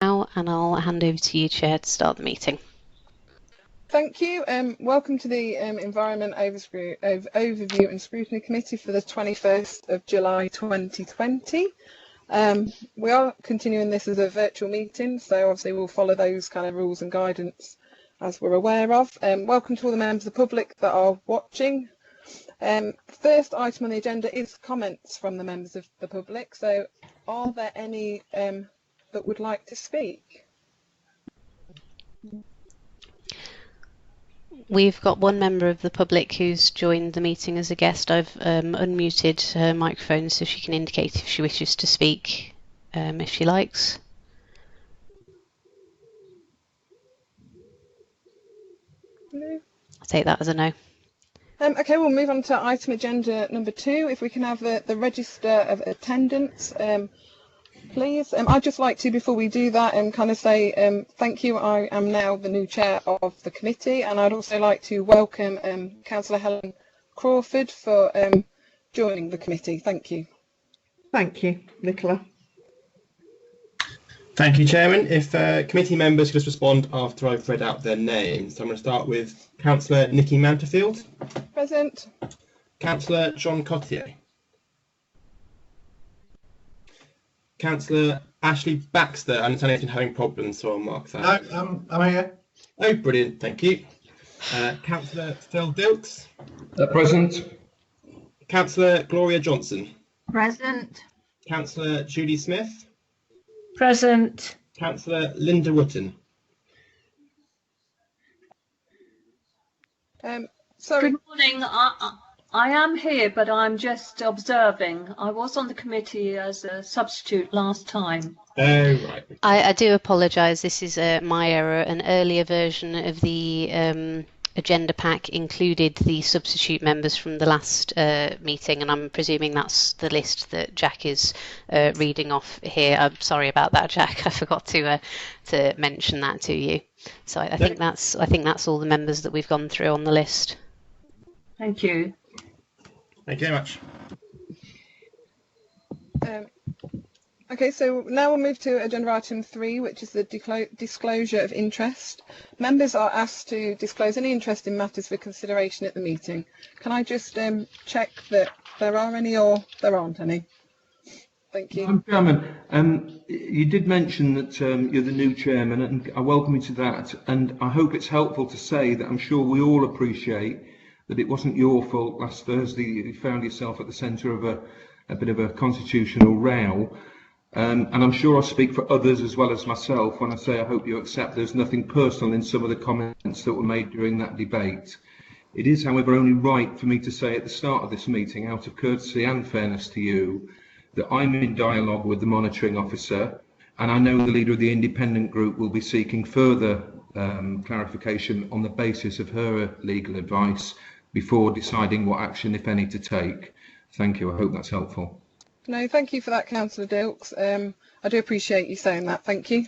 now, and I'll hand over to you, Chair, to start the meeting. Thank you. Welcome to the Environment Overview and Scrutiny Committee for the 21st of July 2020. We are continuing this as a virtual meeting, so obviously we'll follow those kind of rules and guidance as we're aware of. Welcome to all the members of the public that are watching. First item on the agenda is comments from the members of the public. So are there any that would like to speak? We've got one member of the public who's joined the meeting as a guest. I've unmuted her microphone so she can indicate if she wishes to speak, if she likes. No. I'll take that as a no. Okay, we'll move on to item agenda number 2. If we can have the register of attendance, please. I'd just like to, before we do that, kind of say thank you. I am now the new chair of the committee, and I'd also like to welcome Councillor Helen Crawford for joining the committee. Thank you. Thank you, Nicola. Thank you, Chairman. If committee members could just respond after I've read out their names. So I'm going to start with Councillor Nikki Manterfield. Present. Councillor John Cottier. Councillor Ashley Baxter. I understand he's been having problems, so I'll mark that. No, I'm here. Oh, brilliant. Thank you. Councillor Phil Dilks. Present. Councillor Gloria Johnson. Present. Councillor Judy Smith. Present. Councillor Linda Wootton. Sorry. Good morning. I am here, but I'm just observing. I was on the committee as a substitute last time. Oh, right. I do apologise. This is my error. An earlier version of the agenda pack included the substitute members from the last meeting, and I'm presuming that's the list that Jack is reading off here. I'm sorry about that, Jack. I forgot to mention that to you. So I think that's all the members that we've gone through on the list. Thank you. Thank you very much. Okay, so now we'll move to agenda item 3, which is the disclosure of interest. Members are asked to disclose any interest in matters for consideration at the meeting. Can I just check that there are any or there aren't any? Thank you. I'm Chairman. You did mention that you're the new chairman, and I welcome you to that. And I hope it's helpful to say that I'm sure we all appreciate that it wasn't your fault last Thursday. You found yourself at the centre of a bit of a constitutional row. And I'm sure I speak for others as well as myself when I say I hope you accept there's nothing personal in some of the comments that were made during that debate. It is, however, only right for me to say at the start of this meeting, out of courtesy and fairness to you, that I'm in dialogue with the monitoring officer, and I know the leader of the independent group will be seeking further clarification on the basis of her legal advice before deciding what action, if any, to take. Thank you. I hope that's helpful. No, thank you for that, Councillor Dilks. I do appreciate you saying that. Thank you.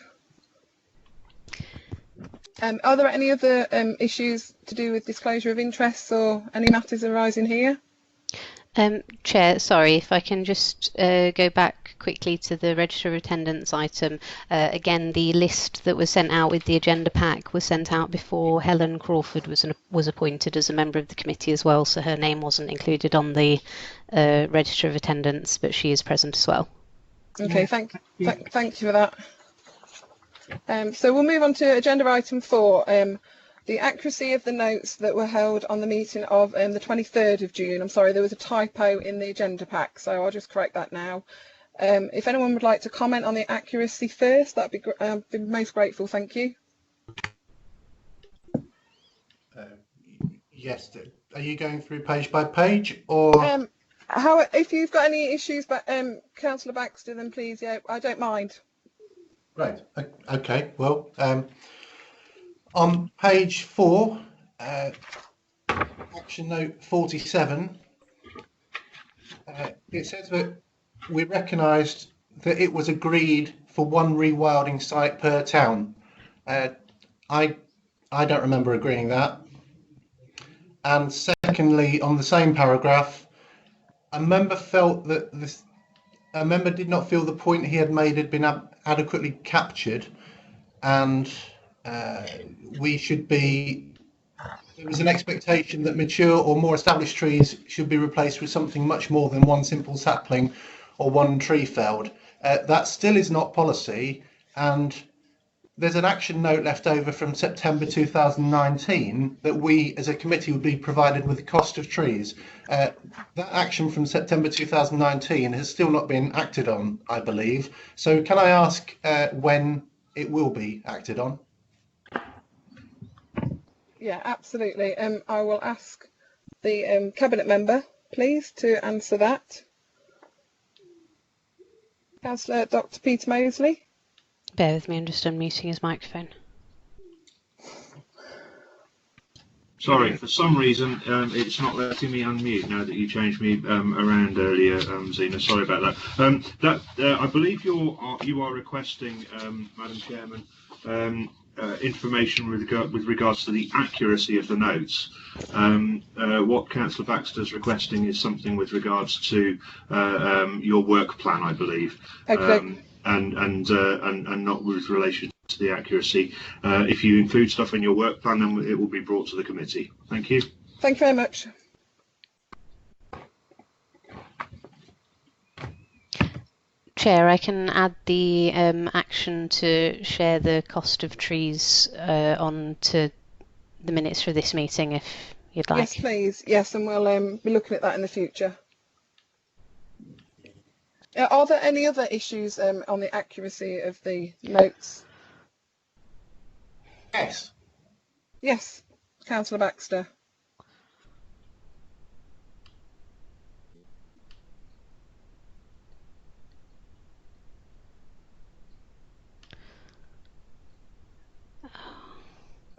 Are there any other issues to do with disclosure of interests or any matters arising here? Chair, sorry, if I can just go back quickly to the register of attendance item. Again, the list that was sent out with the agenda pack was sent out before Helen Crawford was appointed as a member of the committee as well, so her name wasn't included on the register of attendance, but she is present as well. Okay, thank you for that. So we'll move on to agenda item 4. The accuracy of the notes that were held on the meeting of the 23rd of June. I'm sorry, there was a typo in the agenda pack, so I'll just correct that now. If anyone would like to comment on the accuracy first, that'd be most grateful. Thank you. Yes. Are you going through page by page, or? If you've got any issues, but Councillor Baxter, then please, yeah, I don't mind. Right. Okay. Well. On page 4, action note 47, it says that we recognised that it was agreed for one rewilding site per town. I don't remember agreeing that. And secondly, on the same paragraph, a member felt that a member did not feel the point he had made had been adequately captured, and we should be. There was an expectation that mature or more established trees should be replaced with something much more than one simple sapling or one tree felled. That still is not policy, and there's an action note left over from September 2019 that we as a committee would be provided with the cost of trees. That action from September 2019 has still not been acted on, I believe. So can I ask when it will be acted on? Yeah, absolutely. I will ask the Cabinet member, please, to answer that. Councillor Dr. Peter Mosley. Bear with me, I'm just unmuting his microphone. Sorry, for some reason it's not letting me unmute now that you changed me around earlier, Xena. Sorry about that. I believe you are requesting, Madam Chairman, information with regards to the accuracy of the notes. What Councillor Baxter is requesting is something with regards to your work plan, I believe. Okay. And not with relation to the accuracy. If you include stuff in your work plan, then it will be brought to the committee. Thank you. Thank you very much. Chair, I can add the action to share the cost of trees on to the minutes for this meeting if you'd like. Yes, please. Yes, and we'll be looking at that in the future. Are there any other issues on the accuracy of the notes? Yes. Yes, Councillor Baxter.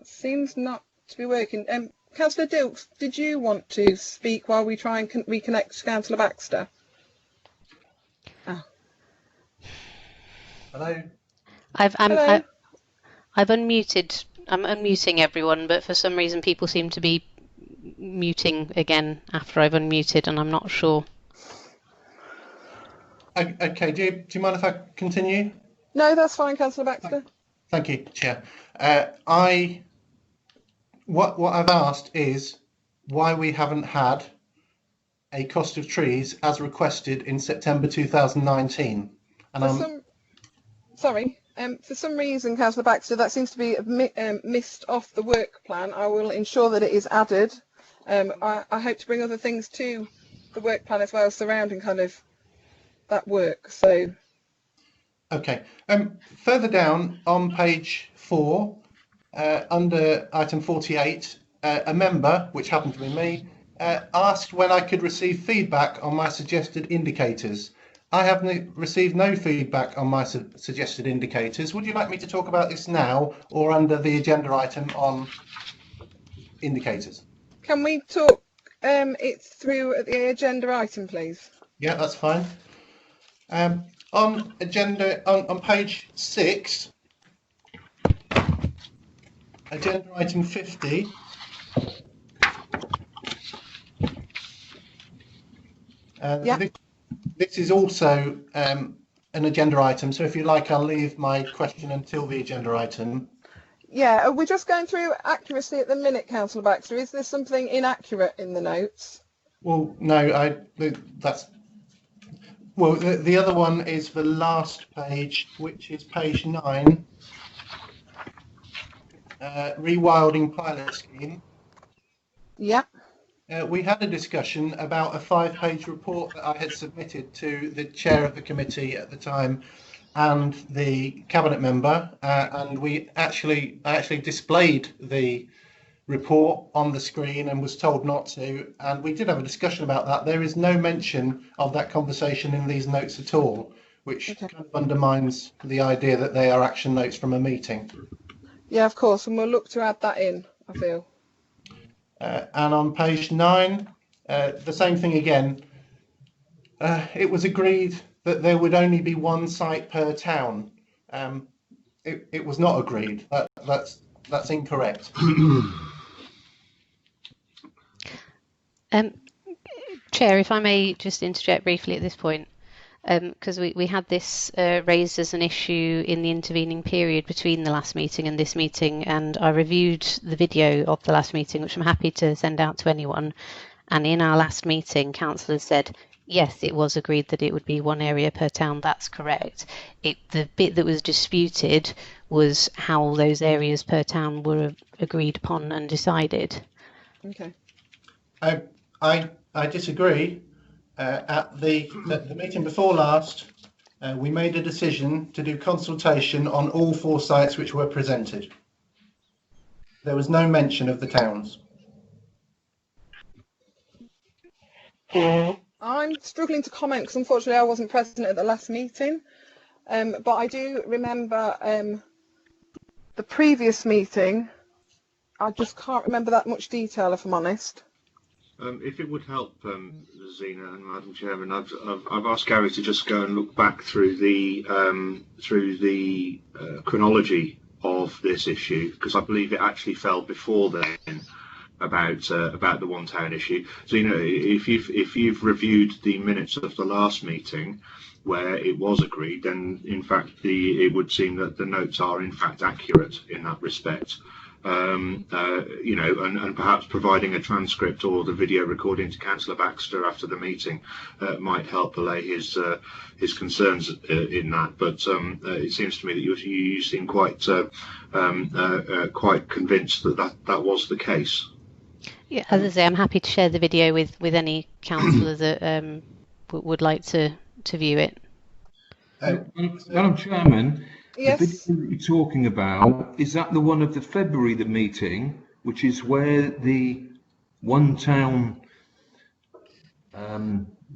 Seems not to be working. Councillor Dilks, did you want to speak while we try and reconnect Councillor Baxter? Oh. Hello. Hello. I've unmuted. I'm unmuting everyone, but for some reason people seem to be muting again after I've unmuted, and I'm not sure. Okay. Do you mind if I continue? No, that's fine, Councillor Baxter. Thank you, Chair. What I've asked is why we haven't had a cost of trees as requested in September 2019. And for some reason, Councillor Baxter, that seems to be missed off the work plan. I will ensure that it is added. I hope to bring other things to the work plan as well, surrounding kind of that work. So. Okay. Further down on page 4, under item 48, a member, which happened to be me, asked when I could receive feedback on my suggested indicators. I have received no feedback on my suggested indicators. Would you like me to talk about this now or under the agenda item on indicators? Can we talk it through at the agenda item, please? Yeah, that's fine. On agenda on page 6, agenda item 50. This is also an agenda item, so if you like, I'll leave my question until the agenda item. Yeah, we're just going through accuracy at the minute, Councillor Baxter. Is there something inaccurate in the notes? Well, no, the other one is the last page, which is page 9, rewilding pilot scheme. Yeah. We had a discussion about a 5-page report that I had submitted to the chair of the committee at the time and the cabinet member, and I actually displayed the report on the screen and was told not to, and we did have a discussion about that. There is no mention of that conversation in these notes at all, which kind of undermines the idea that they are action notes from a meeting. Yeah, of course, and we'll look to add that in, I feel. And on page 9, the same thing again. It was agreed that there would only be one site per town. It was not agreed. That's incorrect. Chair, if I may just interject briefly at this point. because we had this raised as an issue in the intervening period between the last meeting and this meeting, and I reviewed the video of the last meeting, which I'm happy to send out to anyone. And in our last meeting, councillors said, yes, it was agreed that it would be one area per town. That's correct. The bit that was disputed was how those areas per town were agreed upon and decided. Okay. I disagree. At the meeting before last, we made a decision to do consultation on all 4 sites which were presented. There was no mention of the towns. I'm struggling to comment because unfortunately I wasn't present at the last meeting, but I do remember the previous meeting. I just can't remember that much detail, if I'm honest. If it would help, Xena and Madam Chairman, I've asked Gary to just go and look back through the chronology of this issue, because I believe it actually fell before then about the one town issue. So if you've reviewed the minutes of the last meeting where it was agreed, then in fact it would seem that the notes are in fact accurate in that respect. And perhaps providing a transcript or the video recording to Councillor Baxter after the meeting might help allay his concerns in that. But it seems to me that you seem quite convinced that was the case. Yeah, as I say, I'm happy to share the video with any councillor that would like to view it. Madam Chairman, Yes. the video that you're talking about, is that the one of the February meeting, which is where the one town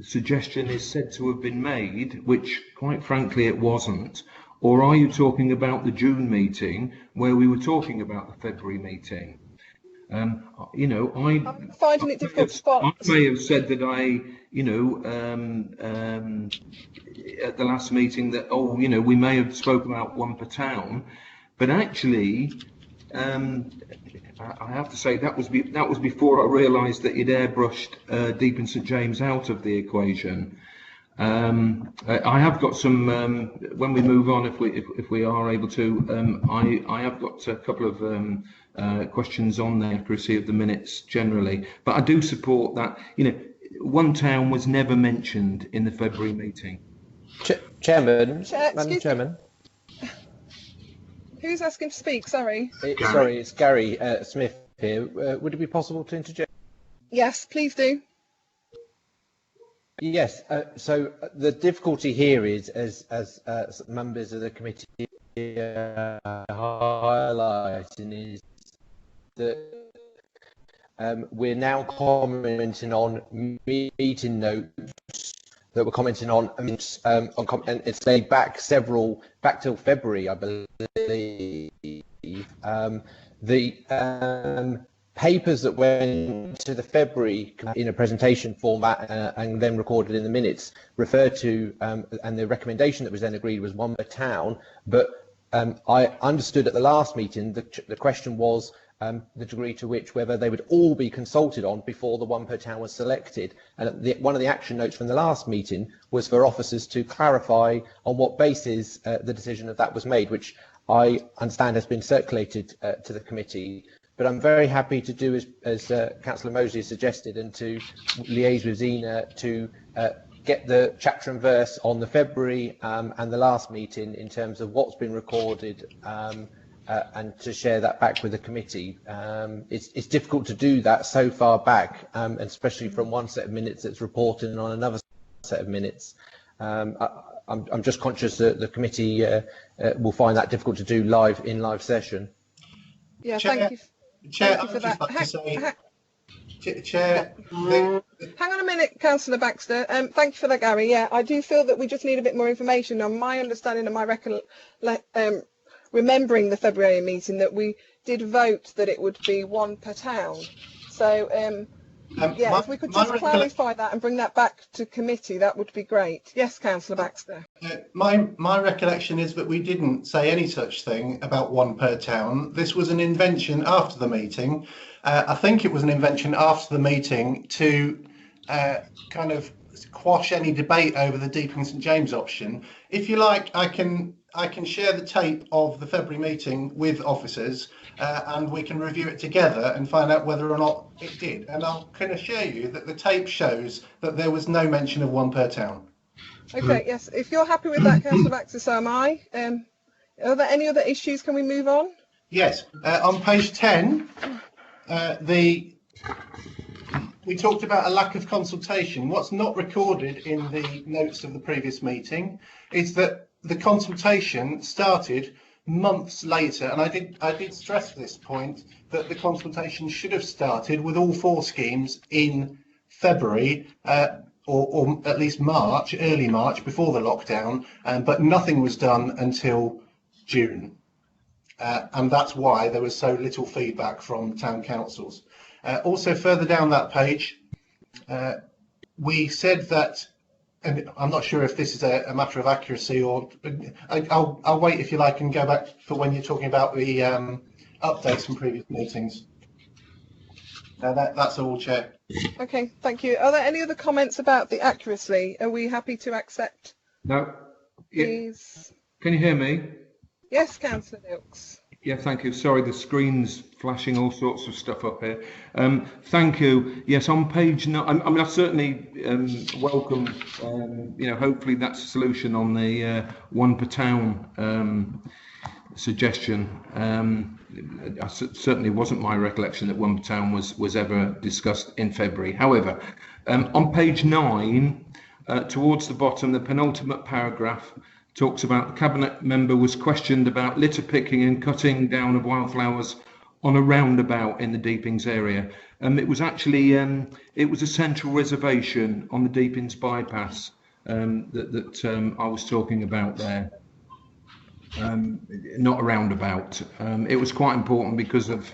suggestion is said to have been made, which quite frankly it wasn't? Or are you talking about the June meeting where we were talking about the February meeting? I'm finding it difficult to spot. I may have said that at the last meeting that, we may have spoken about one per town, but actually, I have to say that was before I realised that you'd airbrushed Deep and St James out of the equation. I have got some. When we move on, if we are able to, I have got a couple of questions on the accuracy of the minutes generally, but I do support that. One town was never mentioned in the February meeting. Chairman, Madam Chairman. Who's asking to speak? Sorry. It's Gary Smith here. Would it be possible to interject? Yes, please do. Yes. So the difficulty here is, as members of the committee highlighting, is that we're now commenting on meeting notes that we're commenting on, and it's dated back till February, I believe. The papers that went to the February in a presentation format and then recorded in the minutes refer to, and the recommendation that was then agreed was one per town, but I understood at the last meeting the question was the degree to which whether they would all be consulted on before the one per town was selected. And one of the action notes from the last meeting was for officers to clarify on what basis the decision of that was made, which I understand has been circulated to the committee. But I'm very happy to do as Councillor Mosley suggested, and to liaise with Xena to get the chapter and verse on the February and the last meeting in terms of what's been recorded, and to share that back with the committee. It's difficult to do that so far back, and especially from one set of minutes that's reported on another set of minutes. I'm just conscious that the committee will find that difficult to do in live session. Yeah, Chair, thank you. Chair, Thank you for that. like to say, Chair, Hang on a minute, Councillor Baxter. Thank you for that, Gary. Yeah, I do feel that we just need a bit more information. On my understanding and my remembering the February meeting, that we did vote that it would be one per town. So, if we could just clarify that and bring that back to committee, that would be great. Yes, Councillor Baxter. My recollection is that we didn't say any such thing about one per town. This was an invention after the meeting. I think it was an invention after the meeting to kind of quash any debate over the Deeping St James option. If you like, I can share the tape of the February meeting with officers, and we can review it together and find out whether or not it did. And I can assure you that the tape shows that there was no mention of one per town. Okay, yes, if you're happy with that, Councillor Baxter, so am I. Are there any other issues? Can we move on? Yes, on page 10, we talked about a lack of consultation. What's not recorded in the notes of the previous meeting is that the consultation started months later, and I did stress this point, that the consultation should have started with all 4 schemes in February, or at least March, early March, before the lockdown, but nothing was done until June. And that's why there was so little feedback from town councils. Also, further down that page, we said that, and I'm not sure if this is a matter of accuracy, or I'll wait if you like and go back for when you're talking about the updates from previous meetings. That's all, Chair. Okay, thank you. Are there any other comments about the accuracy? Are we happy to accept No. these? Can you hear me? Yes, Councillor Dilks. Yeah, thank you. Sorry, the screen's flashing all sorts of stuff up here. Thank you. Yes, on page 9, I mean, I certainly welcome, hopefully that's a solution on the 1 per town suggestion. Certainly wasn't my recollection that 1 per town was ever discussed in February. However, on page 9, towards the bottom, the penultimate paragraph talks about the cabinet member was questioned about litter picking and cutting down of wildflowers on a roundabout in the Deepings area. It was actually it was a central reservation on the Deepings bypass that I was talking about there. Not a roundabout. It was quite important because of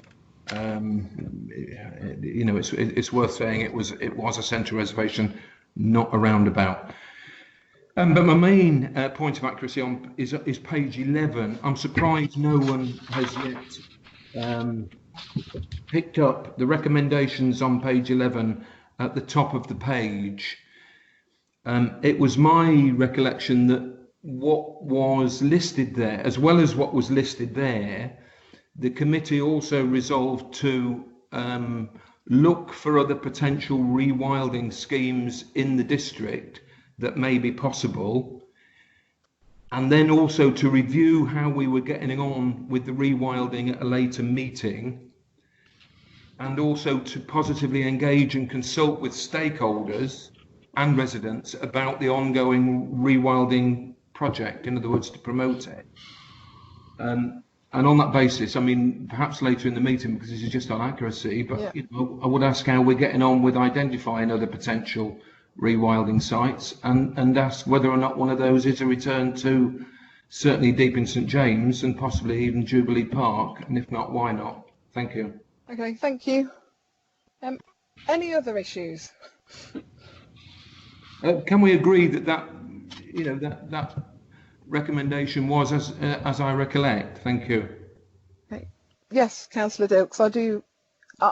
it's worth saying it was a central reservation, not a roundabout. But my main point of accuracy is page 11. I'm surprised no one has yet picked up the recommendations on page 11 at the top of the page. It was my recollection that what was listed there, as well as what was listed there, the committee also resolved to look for other potential rewilding schemes in the district that may be possible, and then also to review how we were getting on with the rewilding at a later meeting, and also to positively engage and consult with stakeholders and residents about the ongoing rewilding project, in other words, to promote it. And on that basis, I mean, perhaps later in the meeting, because this is just on accuracy, but yeah, I would ask how we're getting on with identifying other potential rewilding sites, and ask whether or not one of those is a return to certainly Deeping St James and possibly even Jubilee Park, and if not, why not? Thank you. Okay, thank you. Any other issues? Can we agree that recommendation was as I recollect? Thank you. Okay. Yes, Councillor Dilks, I do.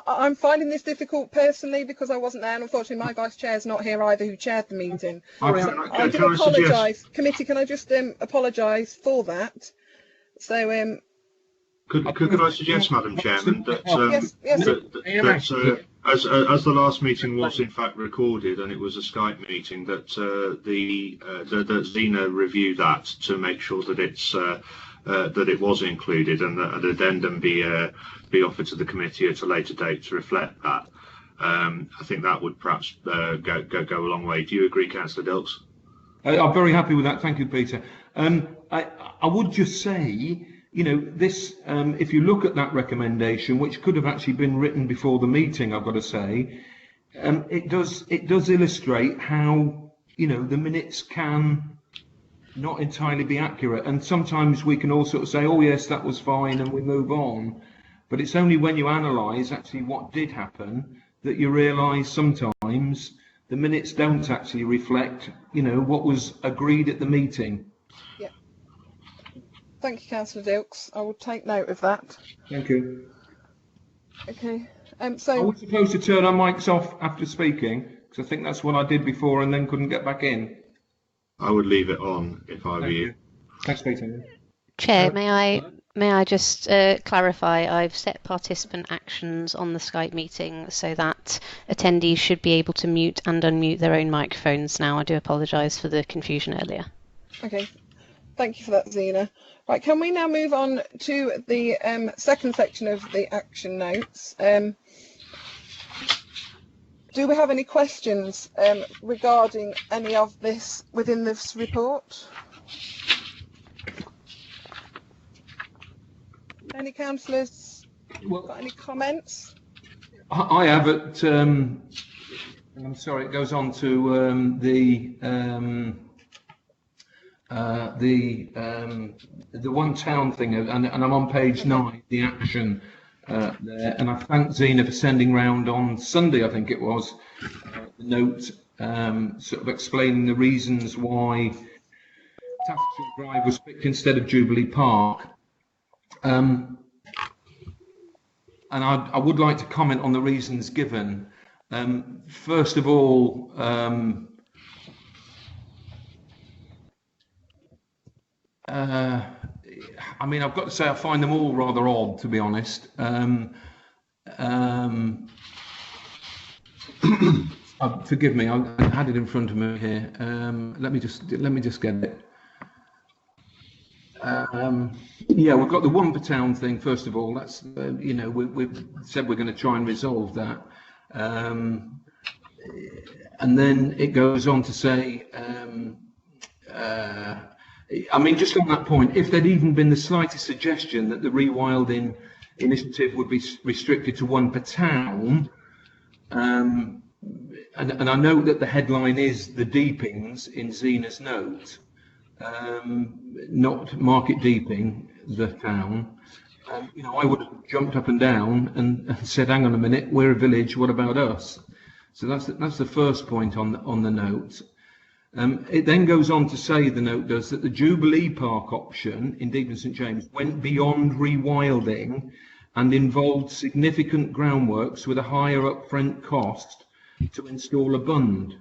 I'm finding this difficult personally because I wasn't there, and unfortunately my vice chair's not here either, who chaired the meeting. I do apologise. Committee, can I just apologise for that? So could I suggest, Madam Chairman, that yes. As the last meeting was in fact recorded and it was a Skype meeting, that that Xena review that to make sure that it's that it was included, and that an addendum be offered to the committee at a later date to reflect that. I think that would perhaps go a long way. Do you agree, Councillor Dilks? I'm very happy with that. Thank you, Peter. I would just say, this, if you look at that recommendation, which could have actually been written before the meeting, I've got to say, it does illustrate how, the minutes can not entirely be accurate, and sometimes we can all sort of say, oh yes, that was fine, and we move on. But it's only when you analyse actually what did happen that you realise sometimes the minutes don't actually reflect, what was agreed at the meeting. Yeah. Thank you, Councillor Dilks. I will take note of that. Thank you. Okay. Are we supposed to turn our mics off after speaking? Because I think that's what I did before and then couldn't get back in. I would leave it on if I were you. Thanks, Peter. Chair, may I just clarify? I've set participant actions on the Skype meeting so that attendees should be able to mute and unmute their own microphones now. I do apologise for the confusion earlier. Okay, thank you for that, Xena. Right, can we now move on to the second section of the action notes? Do we have any questions regarding any of this within this report? Any councillors got any comments? I have it. I'm sorry, it goes on to the one town thing, and I'm on page 9, the action there, and I thank Xena for sending round on Sunday, I think it was, the note sort of explaining the reasons why Tattersall Drive was picked instead of Jubilee Park. And I would like to comment on the reasons given. First of all, I mean, I've got to say I find them all rather odd, to be honest. Forgive me, I had it in front of me here. Let me just get it. Yeah, we've got the one per town thing. First of all, that's you know, we've said we're going to try and resolve that, and then it goes on to say, I mean, just on that point, if there'd even been the slightest suggestion that the rewilding initiative would be restricted to one per town, and I know that the headline is the deepings in Xena's note. Not market deeping the town. You know, I would have jumped up and down and said, "Hang on a minute, we're a village. What about us?" So that's the first point on the note. It then goes on to say, the note does, that the Jubilee Park option in Deeping St James went beyond rewilding and involved significant groundworks with a higher upfront cost to install a bund.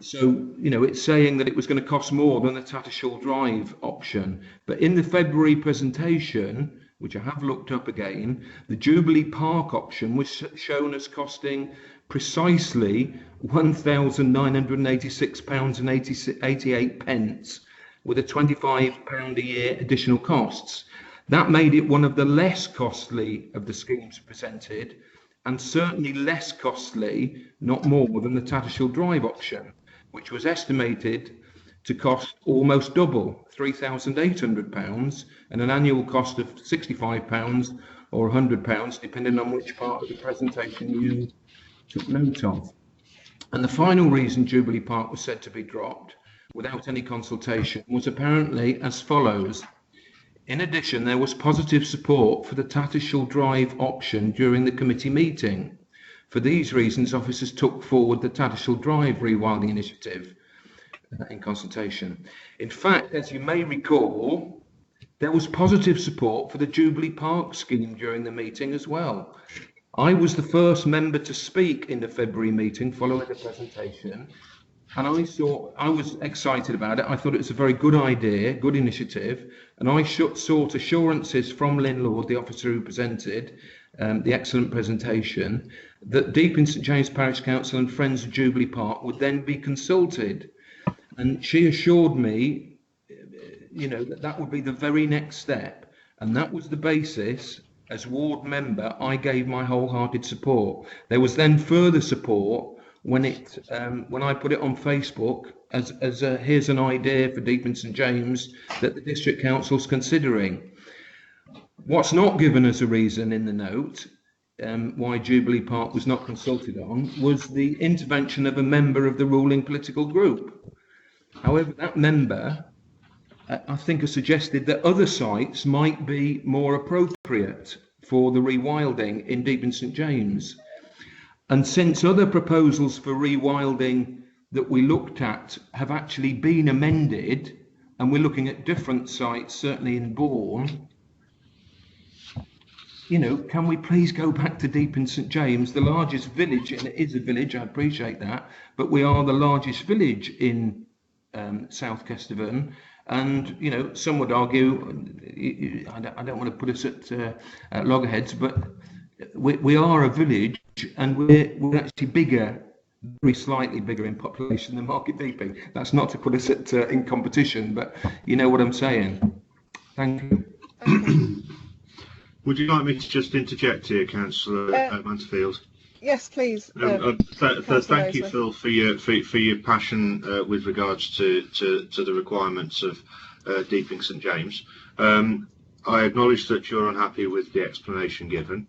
So, you know, it's saying that it was going to cost more than the Tattersall Drive option. But in the February presentation, which I have looked up again, the Jubilee Park option was shown as costing precisely £1,986.88, with a £25 a year additional costs. That made it one of the less costly of the schemes presented, and certainly less costly, not more, than the Tattersall Drive option, which was estimated to cost almost double, £3,800, and an annual cost of £65 or £100, depending on which part of the presentation you took note of. And the final reason Jubilee Park was said to be dropped without any consultation was apparently as follows. In addition, there was positive support for the Tattersall Drive option during the committee meeting. For these reasons, officers took forward the Tattersall Drive rewilding initiative in consultation. In fact, as you may recall, there was positive support for the Jubilee Park scheme during the meeting as well. I was the first member to speak in the February meeting following the presentation, and I was excited about it. I thought it was a very good idea, good initiative, and I sought assurances from Lynn Lord, the officer who presented the excellent presentation, that Deeping St James Parish Council and Friends of Jubilee Park would then be consulted. And she assured me, you know, that would be the very next step, and that was the basis. As ward member, I gave my wholehearted support. There was then further support when I put it on Facebook as here's an idea for Deeping St James that the district council's considering. What's not given as a reason in the note why Jubilee Park was not consulted on was the intervention of a member of the ruling political group. However, that member, I think, has suggested that other sites might be more appropriate for the rewilding in Deeping St James. And since other proposals for rewilding that we looked at have actually been amended, and we're looking at different sites, certainly in Bourne, you know, can we please go back to Deep in St James, the largest village, and it is a village, I appreciate that, but we are the largest village in South Kesteven, and, you know, some would argue, I don't want to put us at loggerheads, but we are a village, and we're actually bigger, very slightly bigger in population than Market Deeping. That's not to put us at in competition, but you know what I'm saying. Thank you. Would you like me to just interject here, Councillor Mansfield? Yes, please. Thank you, Phil, for your passion with regards to the requirements of Deeping St James. I acknowledge that you're unhappy with the explanation given.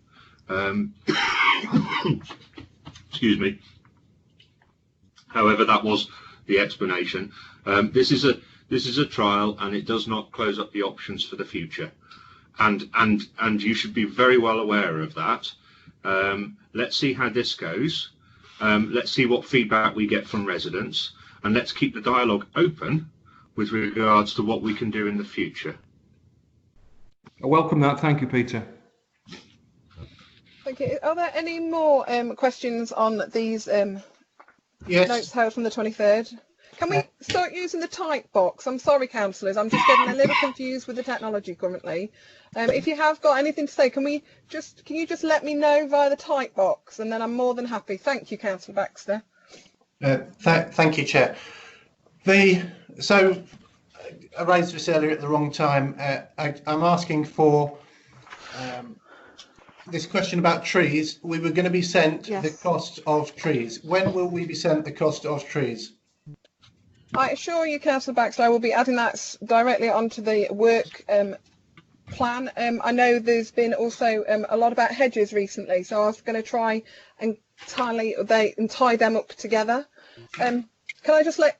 Excuse me. However, that was the explanation. This is a trial, and it does not close up the options for the future. And you should be very well aware of that. Let's see how this goes. Let's see what feedback we get from residents, and let's keep the dialogue open with regards to what we can do in the future. I welcome that. Thank you, Peter. Thank you. Are there any more questions on these notes held from the 23rd? Can we start using the type box? I'm sorry, councillors, I'm just getting a little confused with the technology currently. If you have got anything to say, can you just let me know via the type box, and then I'm more than happy. Thank you, Councillor Baxter. Thank you, Chair. So I raised this earlier at the wrong time. I'm asking for this question about trees. We were going to be sent the cost of trees. When will we be sent the cost of trees? I assure you, Councillor Baxter, I will be adding that directly onto the work plan. I know there's been also a lot about hedges recently, so I was going to try and tie them up together. Can I just let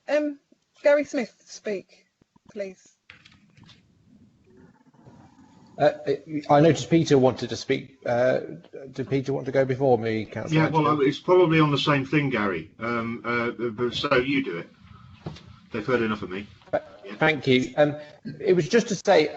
Gary Smith speak, please? I noticed Peter wanted to speak. Did Peter want to go before me, Councillor? Yeah, well, it's probably on the same thing, Gary. So you do it. They've heard enough of me. Thank you. It was just to say,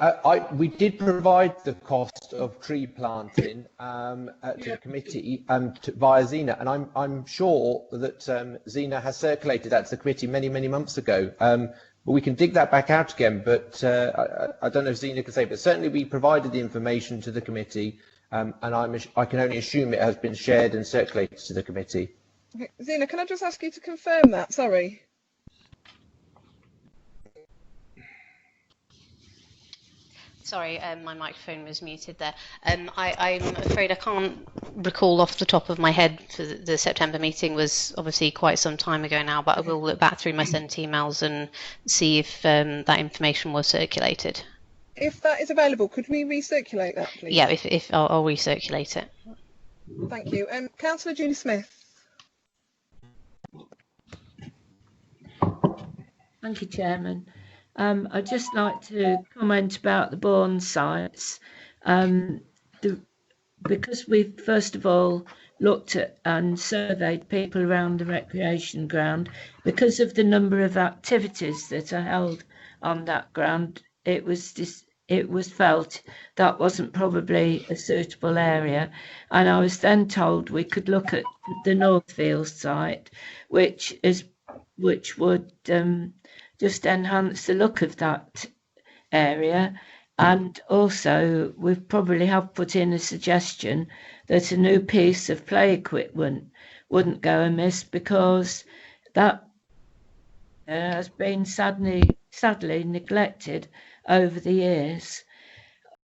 we did provide the cost of tree planting to the committee via Xena, and I'm sure that Xena has circulated that to the committee many months ago. But we can dig that back out again. But I don't know if Xena can say, but certainly we provided the information to the committee, and I can only assume it has been shared and circulated to the committee. Okay. Xena, can I just ask you to confirm that? Sorry. Sorry, my microphone was muted there. I'm afraid I can't recall off the top of my head, for the September meeting was obviously quite some time ago now, but I will look back through my sent emails and see if that information was circulated. If that is available, could we recirculate that, please? Yeah, if I'll recirculate it. Thank you. Councillor Julie Smith. Thank you, Chairman. I'd just like to comment about the Bourne sites. Because we've first of all looked at and surveyed people around the recreation ground, because of the number of activities that are held on that ground, it was felt that wasn't probably a suitable area, and I was then told we could look at the Northfield site, which would just enhance the look of that area. And also we probably have put in a suggestion that a new piece of play equipment wouldn't go amiss, because that has been sadly neglected over the years.